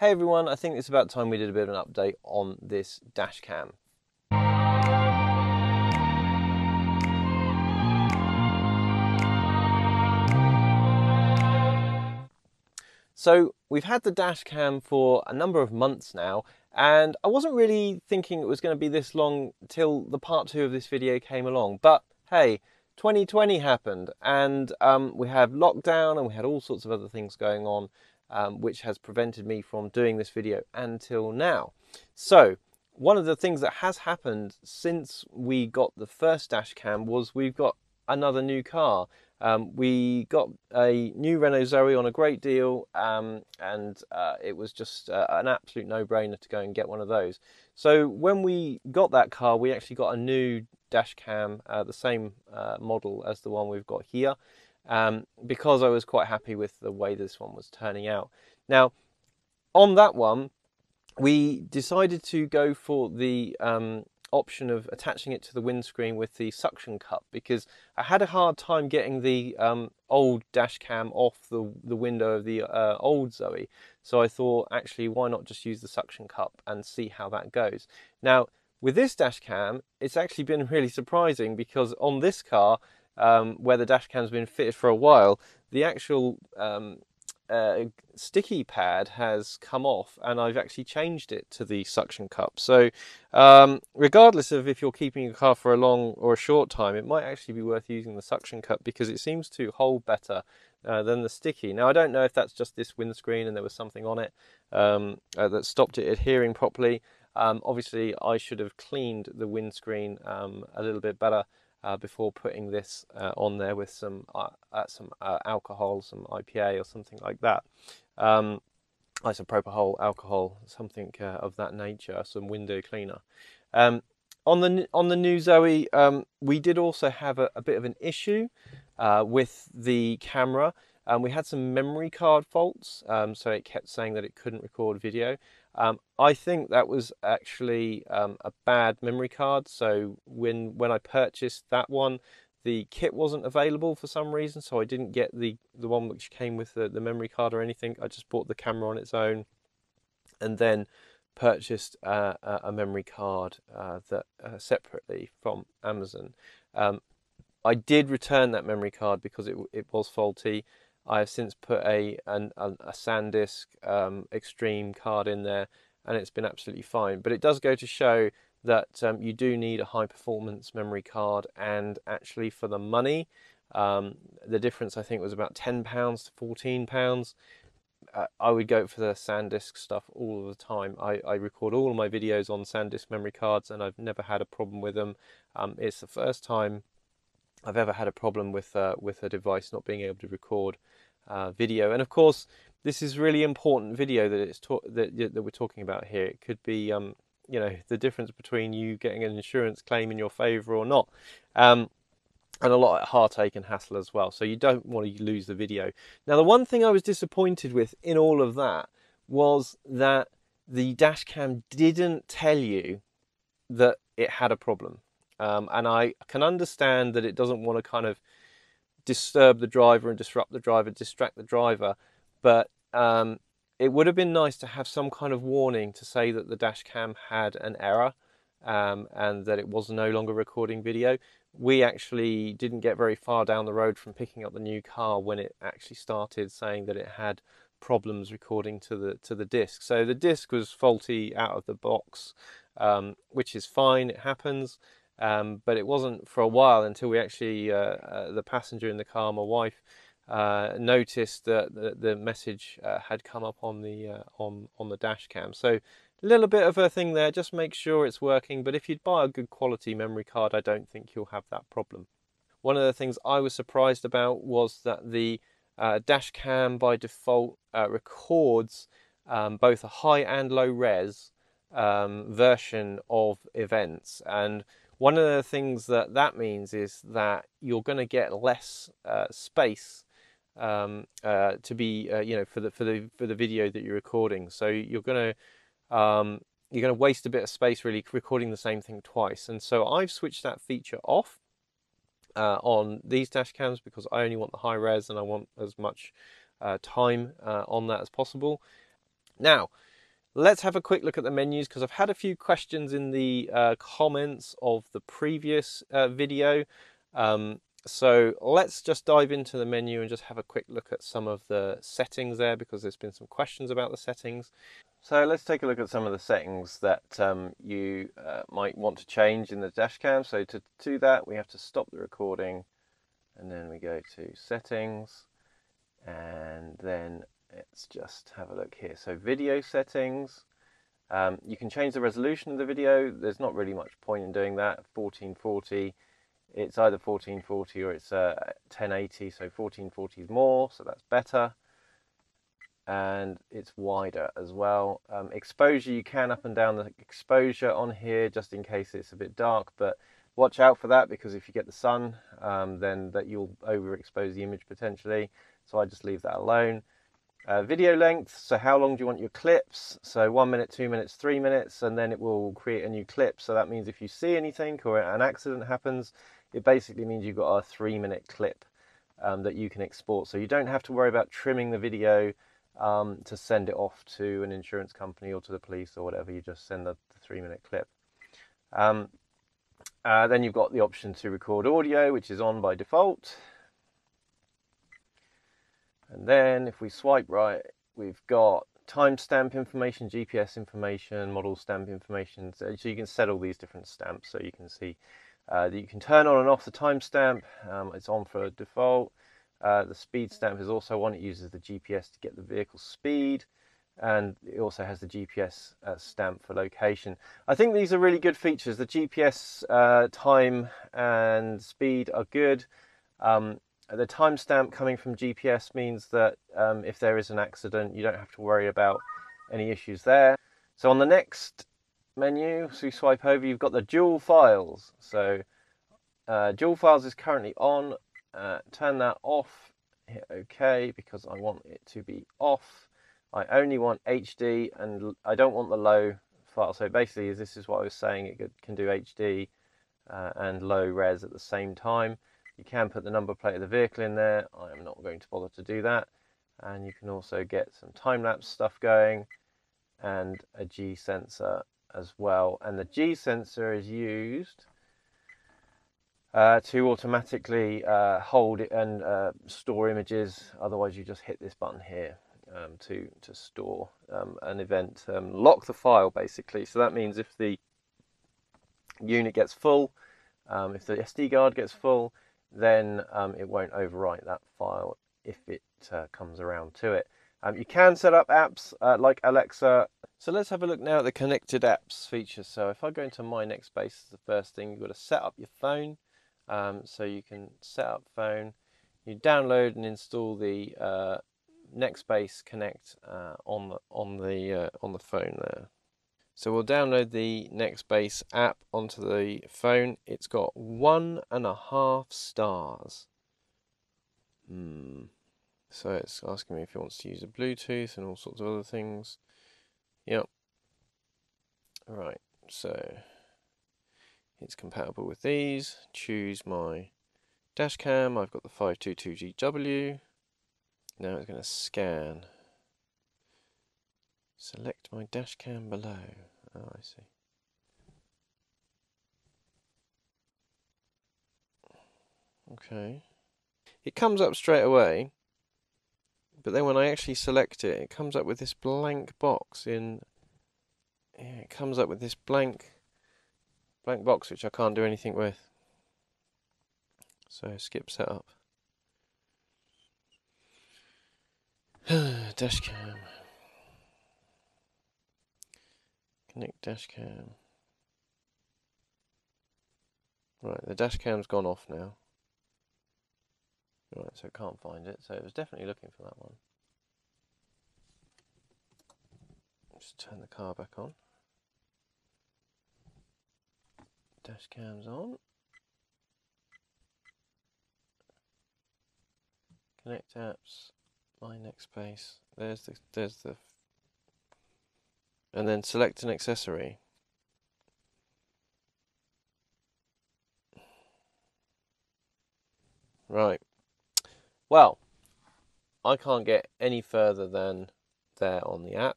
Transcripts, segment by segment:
Hey everyone, I think it's about time we did a bit of an update on this dash cam. So we've had the dash cam for a number of months now, and I wasn't really thinking it was going to be this long till the part 2 of this video came along. But hey, 2020 happened, and we had lockdown and we had all sorts of other things going on, which has prevented me from doing this video until now. So one of the things that has happened since we got the first dash cam was we've got another new car. We got a new Renault Zoe on a great deal, and it was just an absolute no-brainer to go and get one of those. So when we got that car, we actually got a new dash cam, the same model as the one we've got here, because I was quite happy with the way this one was turning out. Now, on that one, we decided to go for the option of attaching it to the windscreen with the suction cup, because I had a hard time getting the old dash cam off the window of the old Zoe. So I thought, actually, why not just use the suction cup and see how that goes. Now, with this dash cam, it's actually been really surprising, because on this car, where the dash cam's been fitted for a while, the actual sticky pad has come off, and I've actually changed it to the suction cup. So regardless of if you're keeping your car for a long or a short time, it might actually be worth using the suction cup, because it seems to hold better than the sticky. Now, I don't know if that's just this windscreen and there was something on it that stopped it adhering properly. Obviously I should have cleaned the windscreen a little bit better before putting this on there with some alcohol, some IPA or something like that. Isopropyl alcohol, something of that nature, some window cleaner. On the new Zoe, we did also have a bit of an issue with the camera. We had some memory card faults, so it kept saying that it couldn't record video. I think that was actually a bad memory card. So when I purchased that one, the kit wasn't available for some reason, so I didn't get the one which came with the memory card or anything. I just bought the camera on its own, and then purchased a memory card that separately from Amazon. I did return that memory card because it was faulty. I have since put a SanDisk Extreme card in there, and it's been absolutely fine. But it does go to show that you do need a high performance memory card, and actually for the money, the difference I think was about £10 to £14. I would go for the SanDisk stuff all of the time. I record all of my videos on SanDisk memory cards, and I've never had a problem with them. It's the first time I've ever had a problem with a device not being able to record video. And of course, this is really important video that we're talking about here. It could be you know, the difference between you getting an insurance claim in your favour or not, and a lot of heartache and hassle as well. So you don't want to lose the video. Now, the one thing I was disappointed with in all of that was that the dashcam didn't tell you that it had a problem. And I can understand that it doesn't want to kind of disturb the driver and disrupt the driver, distract the driver, but it would have been nice to have some kind of warning to say that the dash cam had an error, and that it was no longer recording video. We actually didn't get very far down the road from picking up the new car when it actually started saying that it had problems recording to the disc. So the disc was faulty out of the box, which is fine, it happens. But it wasn't for a while until we actually, the passenger in the car, my wife, noticed that the message had come up on the dash cam. So a little bit of a thing there, just make sure it's working. But if you'd buy a good quality memory card, I don't think you'll have that problem. One of the things I was surprised about was that the dash cam by default records both a high and low res version of events. And one of the things that means is that you're going to get less space to be you know, for the video that you're recording. So you're going to waste a bit of space really recording the same thing twice. And so I've switched that feature off on these dash cams, because I only want the high res and I want as much time on that as possible. Now, let's have a quick look at the menus, because I've had a few questions in the comments of the previous video. So let's just dive into the menu and just have a quick look at some of the settings there, because there's been some questions about the settings. So let's take a look at some of the settings that you might want to change in the Dashcam. So to do that, we have to stop the recording, and then we go to settings, and then let's just have a look here. So video settings, you can change the resolution of the video. There's not really much point in doing that. 1440, it's either 1440 or it's 1080, so 1440 is more, so that's better. And it's wider as well. Exposure, you can up and down the exposure on here just in case it's a bit dark, but watch out for that, because if you get the sun, then that you'll overexpose the image potentially. So I just leave that alone. Video length, so how long do you want your clips? So 1 minute, 2 minutes, 3 minutes, and then it will create a new clip. So that means if you see anything or an accident happens, it basically means you've got a 3-minute clip that you can export. So you don't have to worry about trimming the video to send it off to an insurance company or to the police or whatever. You just send the 3-minute clip. Then you've got the option to record audio, which is on by default. And then if we swipe right, we've got timestamp information, GPS information, model stamp information. So you can set all these different stamps. So you can see that you can turn on and off the timestamp. It's on for default. The speed stamp is also on. It uses the GPS to get the vehicle speed, and it also has the GPS stamp for location. I think these are really good features. The GPS time and speed are good. The timestamp coming from GPS means that if there is an accident, you don't have to worry about any issues there. So on the next menu, so you swipe over, you've got the dual files. So dual files is currently on. Turn that off, hit OK, because I want it to be off. I only want HD, and I don't want the low file. So basically, this is what I was saying, it can do HD and low res at the same time. You can put the number plate of the vehicle in there. I am not going to bother to do that. And you can also get some time-lapse stuff going and a G sensor as well. And the G sensor is used to automatically hold it and store images. Otherwise, you just hit this button here to store an event. Lock the file, basically. So that means if the unit gets full, if the SD card gets full, then it won't overwrite that file if it comes around to it. You can set up apps like Alexa. So let's have a look now at the connected apps feature. So if I go into My Nextbase, the first thing, you've got to set up your phone. So you can set up phone, you download and install the Nextbase Connect on the phone there. So we'll download the Nextbase app onto the phone. It's got 1.5 stars. So it's asking me if it wants to use a Bluetooth and all sorts of other things. Yep. Right, so it's compatible with these. Choose my Dashcam. I've got the 522GW. Now it's going to scan. Select my Dashcam below. Oh, I see. Okay. It comes up straight away, but then when I actually select it, it comes up with this blank box in. Yeah, it comes up with this blank box which I can't do anything with. So skip setup. Dashcam. Connect Dashcam. Right, the Dashcam's gone off now. Right, so it can't find it. So it was definitely looking for that one. Just turn the car back on. Dashcam's on. Connect apps. My Nextbase. There's the. And then select an accessory. Right. Well, I can't get any further than there on the app.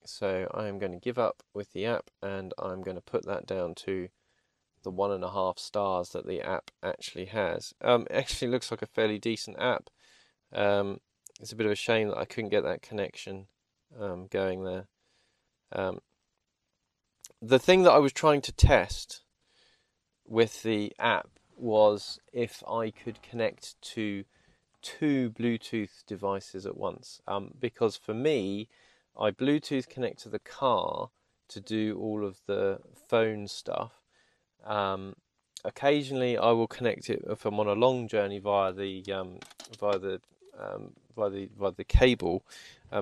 So I am going to give up with the app, and I'm going to put that down to the 1.5 stars that the app actually has. It actually looks like a fairly decent app. It's a bit of a shame that I couldn't get that connection going there. The thing that I was trying to test with the app was if I could connect to 2 Bluetooth devices at once, because for me, I Bluetooth connect to the car to do all of the phone stuff. Occasionally, I will connect it if I'm on a long journey via the cable,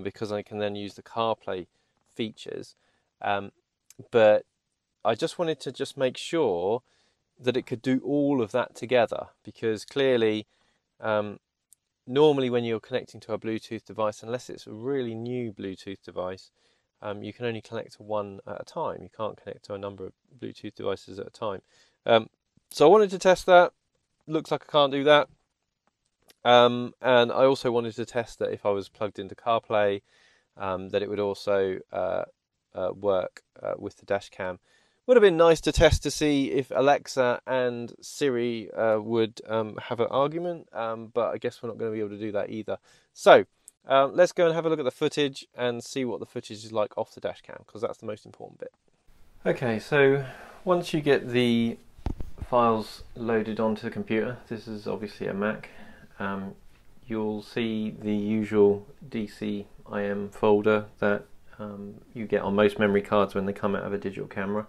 because I can then use the CarPlay features. But I just wanted to just make sure that it could do all of that together, because clearly, normally when you're connecting to a Bluetooth device, unless it's a really new Bluetooth device, you can only connect to one at a time. You can't connect to a number of Bluetooth devices at a time. So I wanted to test that. Looks like I can't do that. And I also wanted to test that if I was plugged into CarPlay, that it would also work with the Dashcam. Would have been nice to test to see if Alexa and Siri would have an argument, but I guess we're not going to be able to do that either. So let's go and have a look at the footage and see what the footage is like off the Dashcam, because that's the most important bit. Okay, so once you get the files loaded onto the computer, this is obviously a Mac, you'll see the usual DCIM folder that you get on most memory cards when they come out of a digital camera.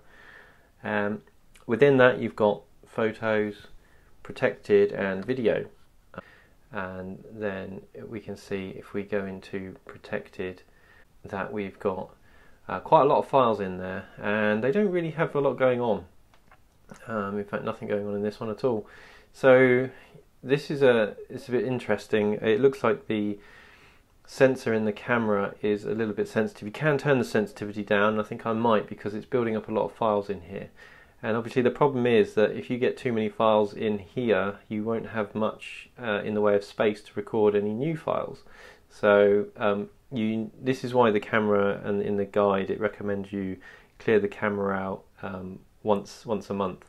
Within that you've got photos, protected, and video. And then we can see, if we go into protected, that we've got quite a lot of files in there, and they don't really have a lot going on. In fact, nothing going on in this one at all. So this is it's a bit interesting. It looks like the sensor in the camera is a little bit sensitive. You can turn the sensitivity down. I think I might, because it's building up a lot of files in here. And obviously the problem is that if you get too many files in here, you won't have much in the way of space to record any new files. So this is why the camera, and in the guide it recommends you clear the camera out once a month.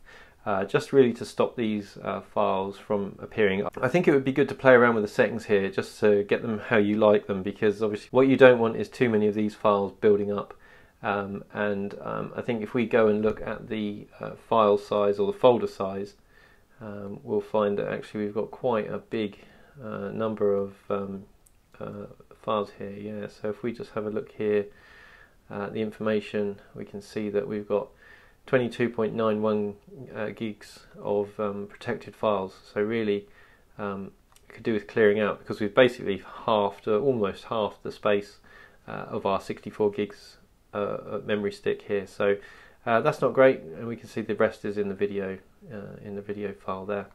Just really to stop these files from appearing. I think it would be good to play around with the settings here just to get them how you like them, because obviously what you don't want is too many of these files building up. I think if we go and look at the file size or the folder size, we'll find that actually we've got quite a big number of files here. Yeah, so if we just have a look here at the information, we can see that we've got 22.91 gigs of protected files. So really could do with clearing out, because we've basically almost halved the space of our 64 gigs memory stick here. So that's not great, and we can see the rest is in the video file there.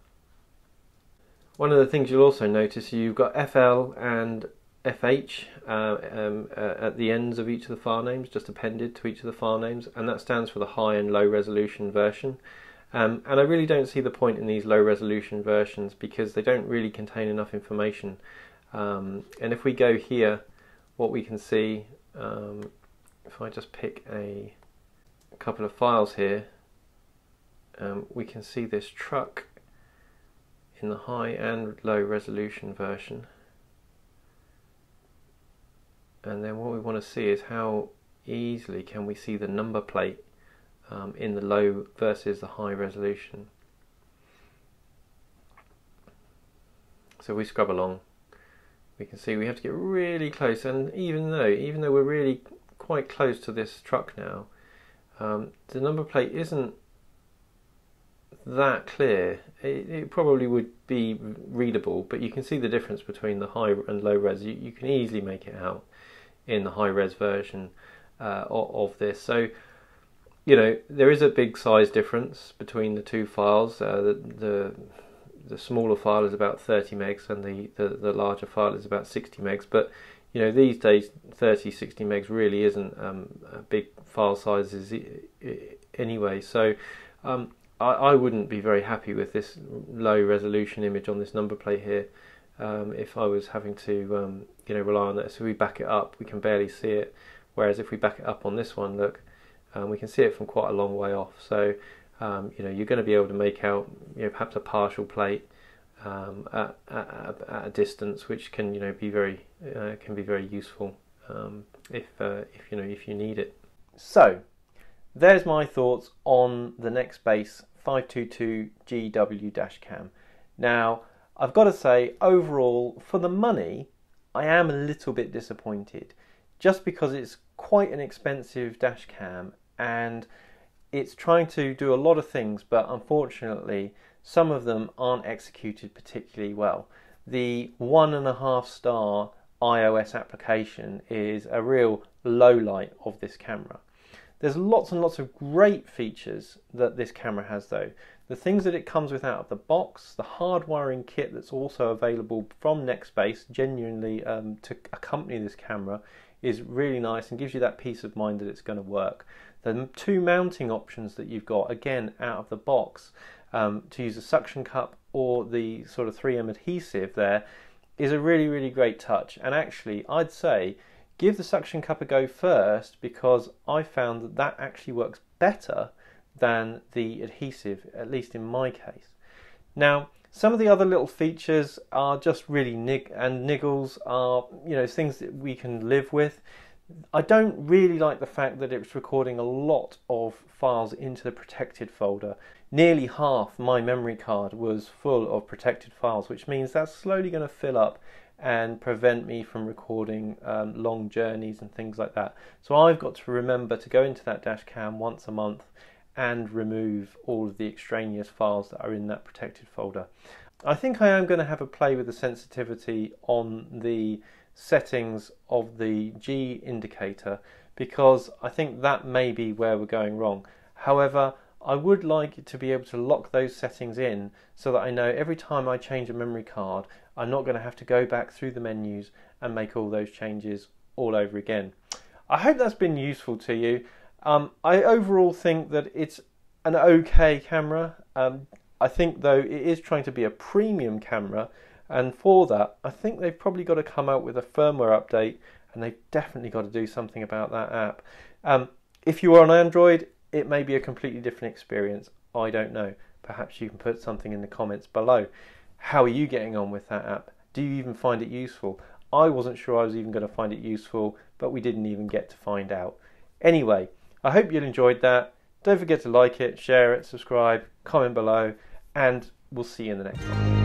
One of the things you'll also notice, you've got FL and FH at the ends of each of the file names, just appended to each of the file names, and that stands for the high and low resolution version. And I really don't see the point in these low resolution versions, because they don't really contain enough information. And if we go here, what we can see, if I just pick a couple of files here, we can see this truck in the high and low resolution version. And then what we want to see is how easily can we see the number plate in the low versus the high resolution. So we scrub along, we can see we have to get really close, and even though we're really quite close to this truck now, the number plate isn't that clear. It probably would be readable, but you can see the difference between the high and low res. You can easily make it out in the high res version of this. So you know, there is a big size difference between the two files. The smaller file is about 30 megs and the larger file is about 60 megs, but you know, these days 30-60 megs really isn't big file sizes anyway. So I wouldn't be very happy with this low resolution image on this number plate here if I was having to you know, rely on that. So we back it up, we can barely see it, whereas if we back it up on this one, look, we can see it from quite a long way off. So you know, you're going to be able to make out, you know, perhaps a partial plate at a distance, which can, you know, be very useful if you know, if you need it. So there's my thoughts on the Nextbase 522 GW Dashcam. Now I've got to say, overall, for the money, I am a little bit disappointed, just because it's quite an expensive Dashcam and it's trying to do a lot of things, but unfortunately some of them aren't executed particularly well. The 1.5 star iOS application is a real low light of this camera. There's lots and lots of great features that this camera has though. The things that it comes with out of the box, the hard wiring kit that's also available from Nextbase, genuinely to accompany this camera, is really nice and gives you that peace of mind that it's going to work. The two mounting options that you've got, again, out of the box, to use a suction cup or the sort of 3M adhesive there, is a really, really great touch. And actually, I'd say give the suction cup a go first, because I found that that actually works better than the adhesive, at least in my case. Now, some of the other little features are just really niggles, are, you know, things that we can live with. I don't really like the fact that it's recording a lot of files into the protected folder. Nearly half my memory card was full of protected files, which means that's slowly going to fill up and prevent me from recording long journeys and things like that. So I've got to remember to go into that Dashcam once a month and remove all of the extraneous files that are in that protected folder. I think I am going to have a play with the sensitivity on the settings of the G indicator, because I think that may be where we're going wrong. However, I would like to be able to lock those settings in so that I know every time I change a memory card, I'm not going to have to go back through the menus and make all those changes all over again. I hope that's been useful to you. I overall think that it's an okay camera. I think though it is trying to be a premium camera, and for that I think they've probably got to come out with a firmware update, and they've definitely got to do something about that app. If you are on Android, it may be a completely different experience. I don't know. Perhaps you can put something in the comments below. How are you getting on with that app? Do you even find it useful? I wasn't sure I was even going to find it useful, but we didn't even get to find out. Anyway, I hope you enjoyed that. Don't forget to like it, share it, subscribe, comment below, and we'll see you in the next one.